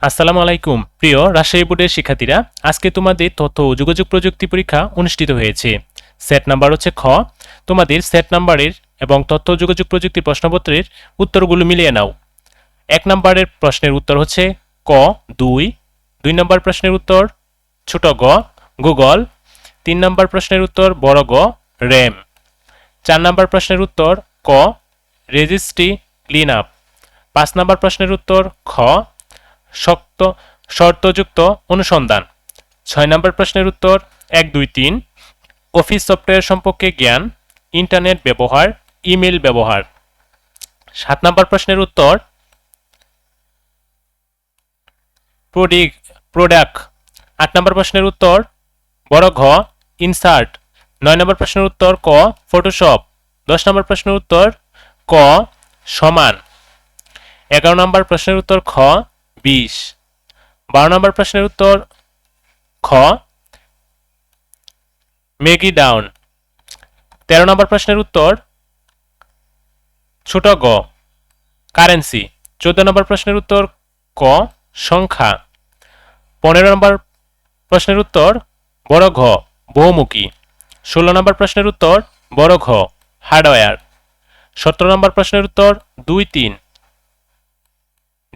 আসসালামু আলাইকুম প্রিয় রাজশাহী বোর্ডের শিক্ষার্থীরা, আজকে তোমাদের তথ্য ও যোগাযোগ প্রযুক্তি পরীক্ষা অনুষ্ঠিত হয়েছে। সেট নাম্বার হচ্ছে খ। তোমাদের সেট নাম্বারের এবং তথ্য ও যোগাযোগ প্রযুক্তি প্রশ্নপত্রের উত্তরগুলো মিলিয়ে নাও। 1 নম্বরের প্রশ্নের উত্তর হচ্ছে ক 2। 2 নম্বর প্রশ্নের উত্তর ছোট গ গুগল। 3 নম্বর প্রশ্নের উত্তর বড় গ র্যাম। 4 নম্বর প্রশ্নের উত্তর ক রেজিস্ট্রি ক্লিন আপ। 5 নম্বর প্রশ্নের উত্তর খ শর্তযুক্ত অনুসন্ধান। 6 নম্বর প্রশ্নের উত্তর 1 2 3 অফিস সফটওয়্যার সম্পর্কে জ্ঞান, ইন্টারনেট ব্যবহার, ইমেল ব্যবহার। 7 নম্বর প্রশ্নের উত্তর প্রোডাক্ট। 8 নম্বর প্রশ্নের উত্তর বড় ঘ ইনসার্ট। 9 নম্বর প্রশ্নের উত্তর ক ফটোশপ। 10 নম্বর প্রশ্নের উত্তর ক সমান। 11 নম্বর প্রশ্নের উত্তর খ 20। 12 নম্বর প্রশ্নের উত্তর খ ম্যাগি ডাউন। 13 নম্বর প্রশ্নের উত্তর ছোট গ কারেন্সি। 14 নম্বর প্রশ্নের উত্তর ক সংখ্যা। 15 নম্বর প্রশ্নের উত্তর বড় ঘ বহুমুখী। 16 নম্বর প্রশ্নের উত্তর বড় ঘ হার্ডওয়্যার। 17 নম্বর প্রশ্নের উত্তর 2 3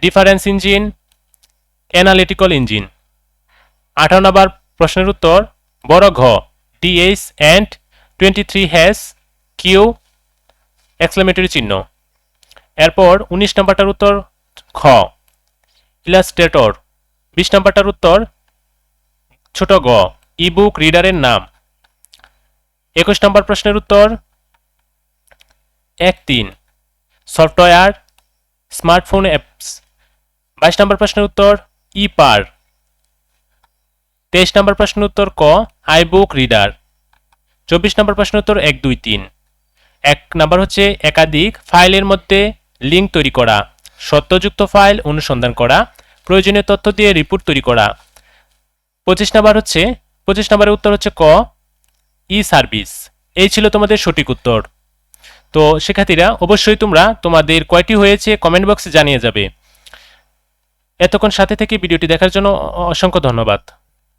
difference engine, analytical engine. 18 number প্রশ্নের উত্তর বড় ঘ DH and 23 hash Q exclamatory চিহ্ন। এরপর 19 নম্বরটার উত্তর খ ইলাস্ট্রেটর। 20 নম্বরটার উত্তর ছোট গ ইবুক রিডারের নাম। 21 নম্বর প্রশ্নের উত্তর 1 3 সফটওয়্যার স্মার্টফোন অ্যাপস। 22 নম্বর প্রশ্নের উত্তর ই পার। 23 নম্বর প্রশ্নের উত্তর ক আইবুক রিডার। 24 নম্বর প্রশ্নের উত্তর 1 2 3। 1 নম্বর হচ্ছে একাধিক ফাইলের মধ্যে লিঙ্ক তৈরি করা, সত্যযুক্ত ফাইল অনুসন্ধান করা, প্রয়োজনীয় তথ্য দিয়ে রিপোর্ট তৈরি করা। 25 নম্বরের উত্তর হচ্ছে ক ই সার্ভিস। এই ছিল তোমাদের সঠিক উত্তর। তো শিক্ষার্থীরা, অবশ্যই তোমরা তোমাদের কয়টি হয়েছে কমেন্ট বক্সে জানিয়ে যাবে। এতক্ষণ সাথে থেকে ভিডিওটি দেখার জন্য অসংখ্য ধন্যবাদ।